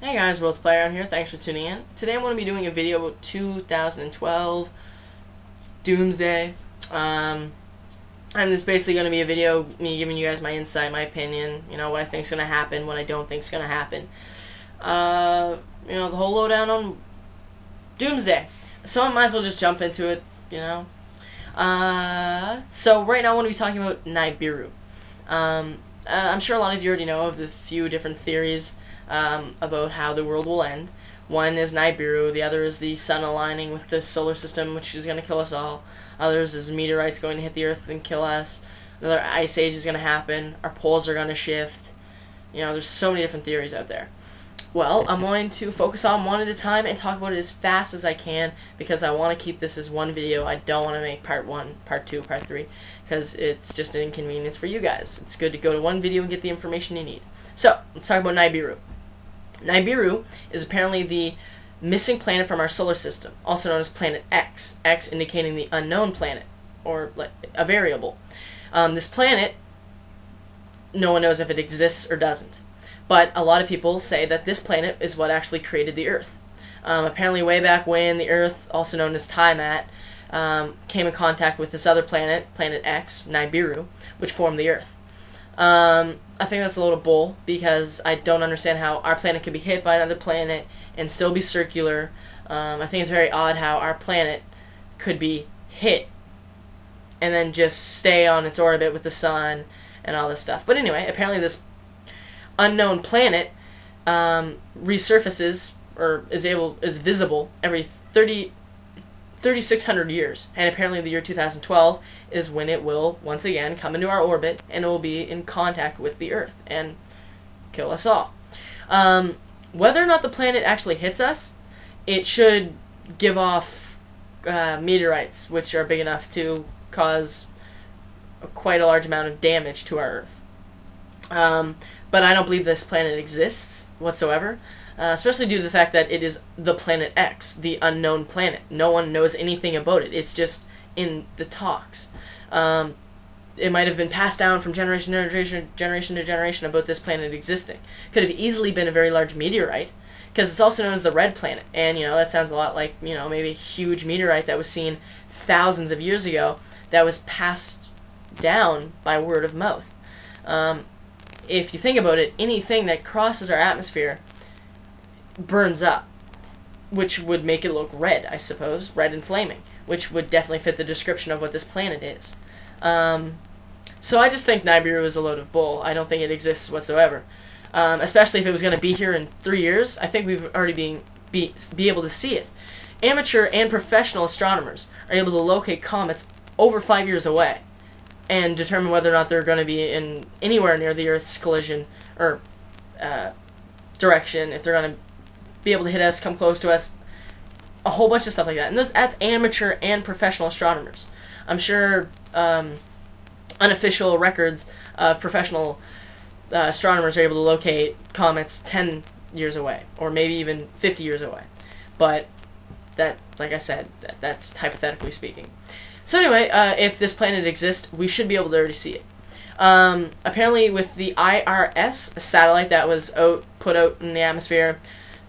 Hey guys, WorldsPlayground here. Thanks for tuning in. Today I'm going to be doing a video about 2012 Doomsday. And it's basically going to be a video me giving you guys my insight, my opinion, you know, what I think's going to happen, what I don't think's going to happen. You know, the whole lowdown on Doomsday. So I might as well just jump into it, you know. So right now I want to be talking about Nibiru. I'm sure a lot of you already know of the few different theories about how the world will end. One is Nibiru, the other is the sun aligning with the solar system, which is going to kill us all. Others is meteorites going to hit the earth and kill us. Another ice age is going to happen. Our poles are going to shift. You know, there's so many different theories out there. Well, I'm going to focus on one at a time and talk about it as fast as I can because I want to keep this as one video. I don't want to make part 1, part 2, part 3 because it's just an inconvenience for you guys. It's good to go to one video and get the information you need. So, let's talk about Nibiru. Nibiru is apparently the missing planet from our solar system, also known as Planet X, X indicating the unknown planet, or like a variable. This planet, no one knows if it exists or doesn't. But a lot of people say that this planet is what actually created the Earth. Apparently way back when the Earth, also known as Tiamat, came in contact with this other planet, Planet X, Nibiru, which formed the Earth. I think that's a little bull because I don't understand how our planet could be hit by another planet and still be circular. I think it's very odd how our planet could be hit and then just stay on its orbit with the sun and all this stuff. But anyway, apparently this unknown planet resurfaces or is visible every 3,600 years, and apparently the year 2012 is when it will once again come into our orbit and it will be in contact with the Earth and kill us all. Whether or not the planet actually hits us, it should give off meteorites, which are big enough to cause quite a large amount of damage to our Earth. But I don't believe this planet exists whatsoever, especially due to the fact that it is the Planet X, the unknown planet. No one knows anything about it. It's just in the talks. It might have been passed down from generation to generation about this planet existing. Could have easily been a very large meteorite, because it's also known as the Red Planet. And, you know, that sounds a lot like, you know, maybe a huge meteorite that was seen thousands of years ago that was passed down by word of mouth. If you think about it, anything that crosses our atmosphere burns up, which would make it look red, I suppose, red and flaming, which would definitely fit the description of what this planet is. So I just think Nibiru is a load of bull. I don't think it exists whatsoever. Especially if it was going to be here in 3 years, I think we've already be able to see it. Amateur and professional astronomers are able to locate comets over 5 years away and determine whether or not they're going to be in anywhere near the Earth's collision or direction, if they're going to be able to hit us, come close to us, a whole bunch of stuff like that. And that's amateur and professional astronomers. I'm sure unofficial records of professional astronomers are able to locate comets 10 years away, or maybe even 50 years away. But that, like I said, that's hypothetically speaking. So anyway, if this planet exists, we should be able to already see it. Apparently with the IRS, a satellite that was put out in the atmosphere,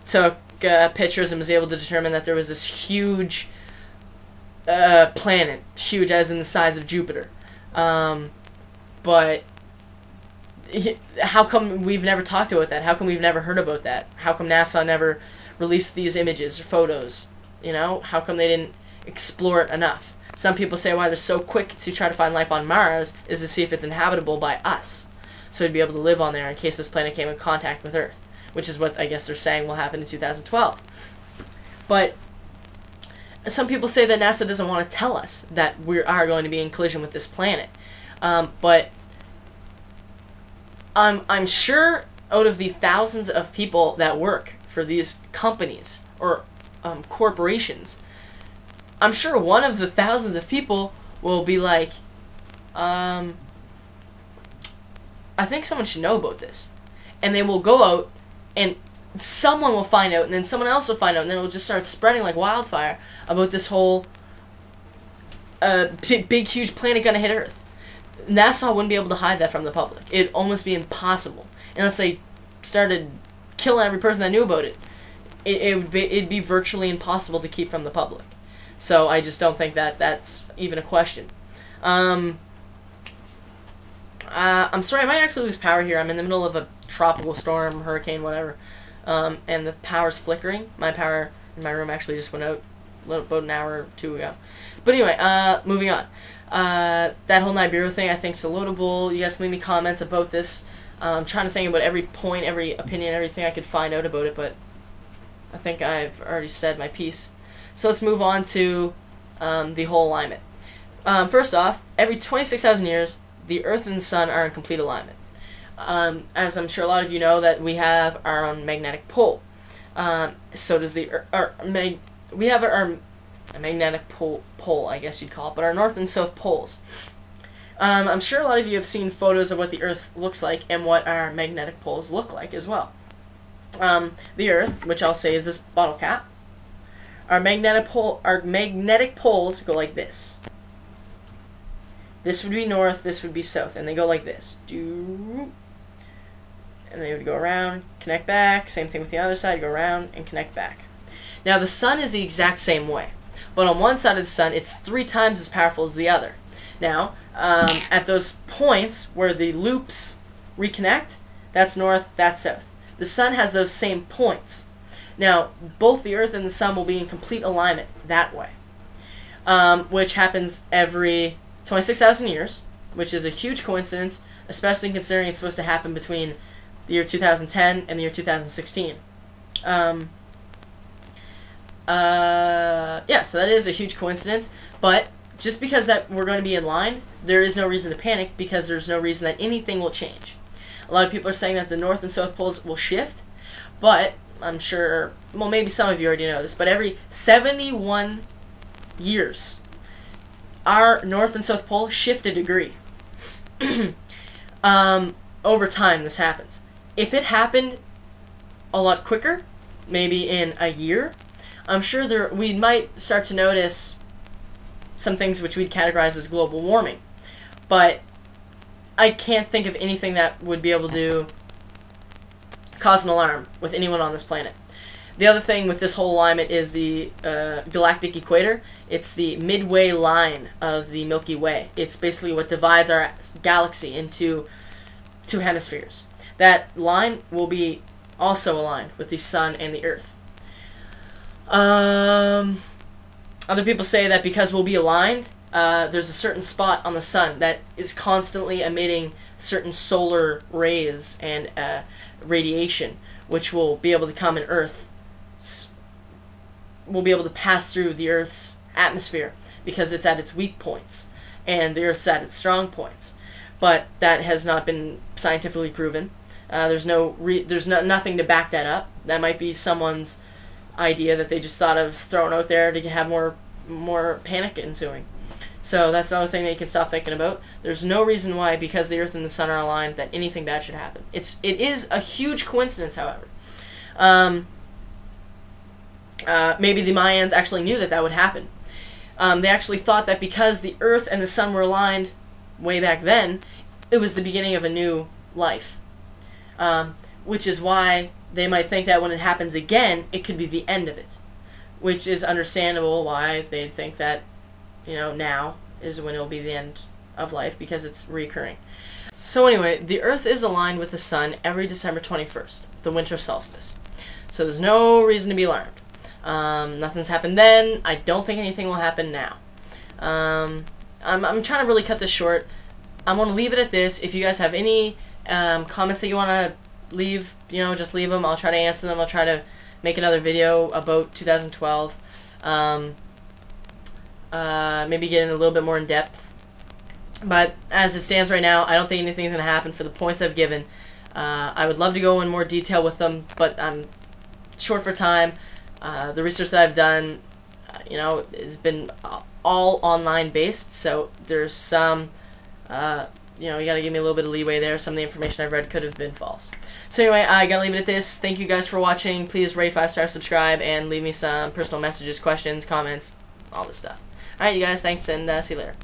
took pictures and was able to determine that there was this huge planet, huge as in the size of Jupiter. But how come we've never talked about that? How come we've never heard about that? How come NASA never released these images or photos? You know, how come they didn't explore it enough? Some people say why they're so quick to try to find life on Mars is to see if it's inhabitable by us, so we'd be able to live on there in case this planet came in contact with Earth, which is what I guess they're saying will happen in 2012. But some people say that NASA doesn't want to tell us that we are going to be in collision with this planet. But I'm sure out of the thousands of people that work for these companies or corporations, I'm sure one of the thousands of people will be like, I think someone should know about this. And they will go out and someone will find out, and then someone else will find out, and then it will just start spreading like wildfire about this whole big, huge planet gonna hit Earth. NASA wouldn't be able to hide that from the public. It'd almost be impossible unless they started kill every person that knew about it. It'd be virtually impossible to keep from the public. So I just don't think that that's even a question. I'm sorry, I might actually lose power here. I'm in the middle of a tropical storm, hurricane, whatever, and the power's flickering. My power in my room actually just went out about an hour or two ago. But anyway, moving on. That whole Nibiru thing I think is a load of bull. You guys can leave me comments about this. I'm trying to think about every point, every opinion, everything I could find out about it, but I think I've already said my piece. So let's move on to the whole alignment. First off, every 26,000 years, the Earth and the Sun are in complete alignment. As I'm sure a lot of you know, that we have our own magnetic pole. So does the we have our magnetic pole, I guess you'd call it, but our north and south poles. I'm sure a lot of you have seen photos of what the Earth looks like and what our magnetic poles look like as well. The Earth, which I'll say is this bottle cap, our magnetic poles go like this. This would be north, this would be south, and they go like this. And they would go around, connect back, same thing with the other side, go around and connect back. Now the Sun is the exact same way, but on one side of the Sun it's 3 times as powerful as the other. Now, at those points where the loops reconnect, that's north, that's south. The Sun has those same points. Now, both the Earth and the Sun will be in complete alignment that way, which happens every 26,000 years, which is a huge coincidence, especially considering it's supposed to happen between the year 2010 and the year 2016. Yeah, so that is a huge coincidence, but just because that we're going to be in line, there is no reason to panic, because there's no reason that anything will change. A lot of people are saying that the north and south poles will shift, but I'm sure, well, maybe some of you already know this, but every 71 years, our north and south pole shift a degree. Over time, this happens. If it happened a lot quicker, maybe in a year, I'm sure we might start to notice some things which we'd categorize as global warming. But I can't think of anything that would be able to cause an alarm with anyone on this planet. The other thing with this whole alignment is the galactic equator. It's the midway line of the Milky Way. It's basically what divides our galaxy into 2 hemispheres. That line will be also aligned with the Sun and the Earth. Other people say that because we'll be aligned, there's a certain spot on the Sun that is constantly emitting certain solar rays and radiation, which will be able to come in Earth. Will be able to pass through the Earth's atmosphere because it's at its weak points, and the Earth's at its strong points. But that has not been scientifically proven. There's nothing to back that up. That might be someone's idea that they just thought of throwing out there to have more panic ensuing. So that's another thing that you can stop thinking about. There's no reason why, because the Earth and the Sun are aligned, that anything bad should happen. It is a huge coincidence, however. Maybe the Mayans actually knew that would happen. They actually thought that because the Earth and the Sun were aligned way back then, it was the beginning of a new life. Which is why they might think that when it happens again, it could be the end of it. Which is understandable why they think that, now is when it'll be the end of life, because it's recurring. So anyway, the Earth is aligned with the Sun every December 21st, the winter solstice. So there's no reason to be alarmed. Nothing's happened then. I don't think anything will happen now. I'm trying to really cut this short. I'm going to leave it at this. If you guys have any comments that you want to leave, just leave them. I'll try to answer them. I'll try to make another video about 2012. Maybe get in a little bit more in depth. But as it stands right now, I don't think anything's going to happen for the points I've given. I would love to go in more detail with them, but I'm short for time. The research that I've done, has been all online based, so there's some, you gotta give me a little bit of leeway there. Some of the information I've read could have been false. So anyway, I gotta leave it at this. Thank you guys for watching. Please rate 5-star, subscribe, and leave me some personal messages, questions, comments, all this stuff. Alright, you guys, thanks, and see you later.